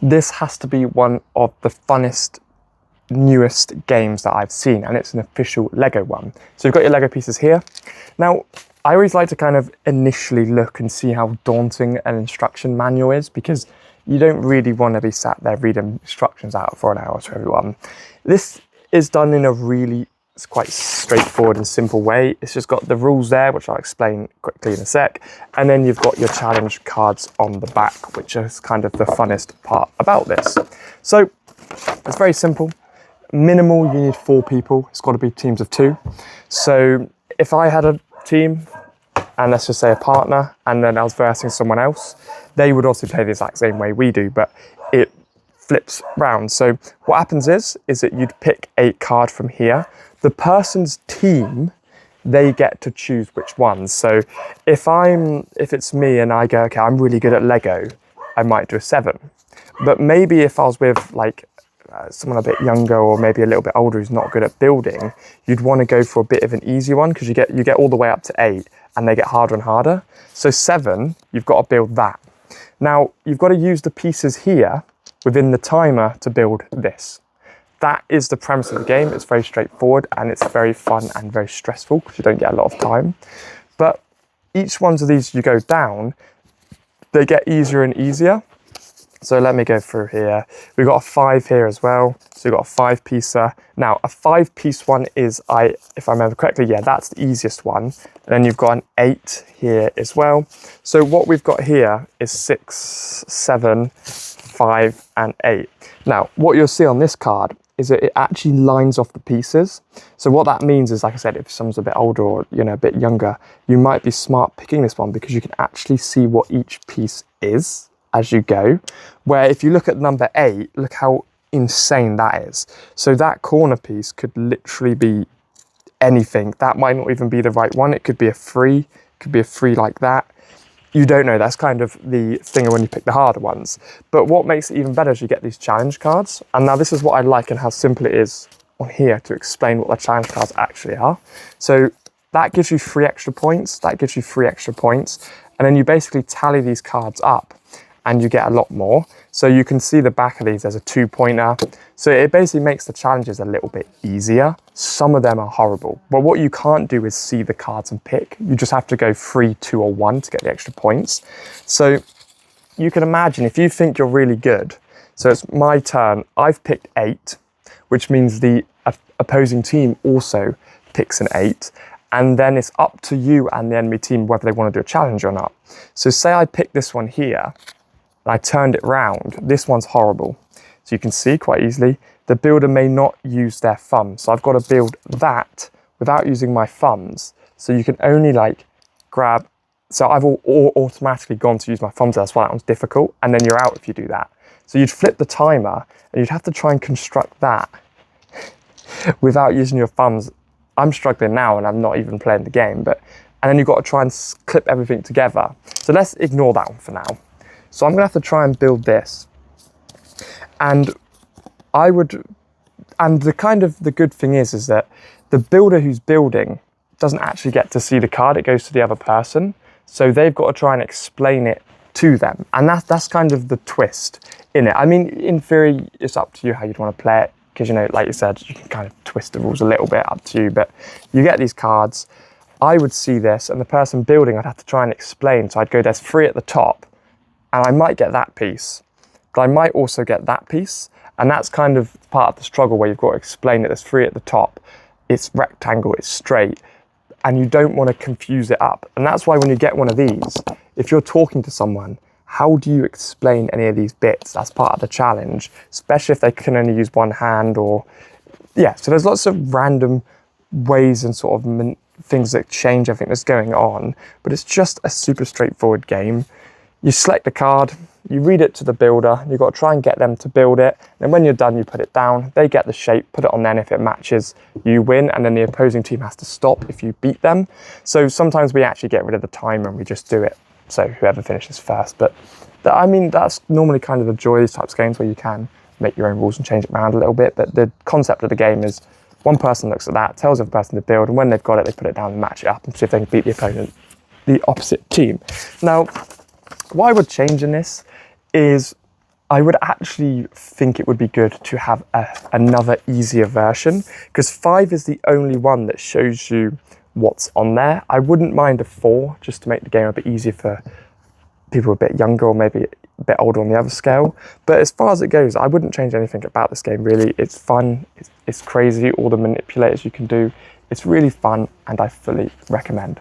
this has to be one of the funnest, newest games that I've seen, and it's an official Lego one. So you've got your Lego pieces here. Now, I always like to kind of initially look and see how daunting an instruction manual is, because you don't really want to be sat there reading instructions out for an hour to everyone. This is done in a really quite straightforward and simple way. It's just got the rules there, which I'll explain quickly in a sec. And then you've got your challenge cards on the back, which is kind of the funnest part about this. So it's very simple. Minimal, you need 4 people. It's got to be teams of 2. So if I had a team, and let's just say a partner, and then I was versing someone else, they would also play the exact same way we do, but it flips round. So what happens is that you'd pick a card from here. The person's team, they get to choose which ones. So if it's me and I go, okay, I'm really good at Lego, I might do a 7. But maybe if I was with like someone a bit younger or maybe a little bit older who's not good at building, you'd want to go for a bit of an easy one, because you get all the way up to 8 and they get harder and harder. So 7, you've got to build that. Now, you've got to use the pieces here within the timer to build this. That is the premise of the game. It's very straightforward and it's very fun and very stressful because you don't get a lot of time. But each one of these you go down, they get easier and easier. So let me go through here. We've got a 5 here as well. So you've got a 5-piecer. Now a 5-piece one is, if I remember correctly, yeah, that's the easiest one. And then you've got an 8 here as well. So what we've got here is 6, 7, 5, and 8. Now, what you'll see on this card is that it actually lines off the pieces. So what that means is, like I said, if someone's a bit older or a bit younger, you might be smart picking this one because you can actually see what each piece is as you go. Where if you look at number 8, look how insane that is. So that corner piece could literally be anything. That might not even be the right one. It could be a 3, it could be a 3 like that. You don't know. That's kind of the thing when you pick the harder ones. But what makes it even better is you get these challenge cards. And now this is what I like and how simple it is on here to explain what the challenge cards actually are. So that gives you 3 extra points. That gives you 3 extra points. And then you basically tally these cards up and you get a lot more. So you can see the back of these, there's a 2-pointer. So it basically makes the challenges a little bit easier. Some of them are horrible, but what you can't do is see the cards and pick. You just have to go 3, 2, or 1 to get the extra points. So you can imagine if you think you're really good, so it's my turn, I've picked 8, which means the opposing team also picks an 8. And then it's up to you and the enemy team whether they want to do a challenge or not. So say I pick this one here, and I turned it round, this one's horrible. So you can see quite easily, the builder may not use their thumbs. So I've got to build that without using my thumbs. So you can only like grab, so I've all automatically gone to use my thumbs. That's why that one's difficult. And then you're out if you do that. So you'd flip the timer and you'd have to try and construct that without using your thumbs. I'm struggling now and I'm not even playing the game, and then you've got to try and clip everything together. So let's ignore that one for now. So I'm gonna have to try and build this. And the good thing is that the builder who's building doesn't actually get to see the card, it goes to the other person. So they've got to try and explain it to them. And that's kind of the twist in it. I mean, in theory, it's up to you how you'd want to play it. Because, like you said, you can kind of twist the rules a little bit, up to you. But you get these cards. I would see this, and the person building, I'd have to try and explain. So I'd go, there's 3 at the top, and I might get that piece. But I might also get that piece. And that's kind of part of the struggle where you've got to explain that there's 3 at the top. It's rectangle, it's straight, and you don't want to confuse it up. And that's why when you get one of these, if you're talking to someone, how do you explain any of these bits? That's part of the challenge, especially if they can only use one hand or, yeah. So there's lots of random ways and sort of things that change everything that's going on, but it's just a super straightforward game. You select a card, you read it to the builder, you've got to try and get them to build it. And when you're done, you put it down, they get the shape, put it on there, and if it matches, you win. And then the opposing team has to stop if you beat them. So sometimes we actually get rid of the timer and we just do it. So whoever finishes first. But I mean, that's normally kind of the joy of these types of games where you can make your own rules and change it around a little bit. But the concept of the game is one person looks at that, tells the other person to build, and when they've got it, they put it down and match it up and see if they can beat the opponent, the opposite team. Now, what I would change in this is I would actually think it would be good to have another easier version, because 5 is the only one that shows you what's on there. I wouldn't mind a 4 just to make the game a bit easier for people a bit younger or maybe a bit older on the other scale. But as far as it goes, I wouldn't change anything about this game really. It's fun, it's crazy, all the manipulators you can do. It's really fun and I fully recommend.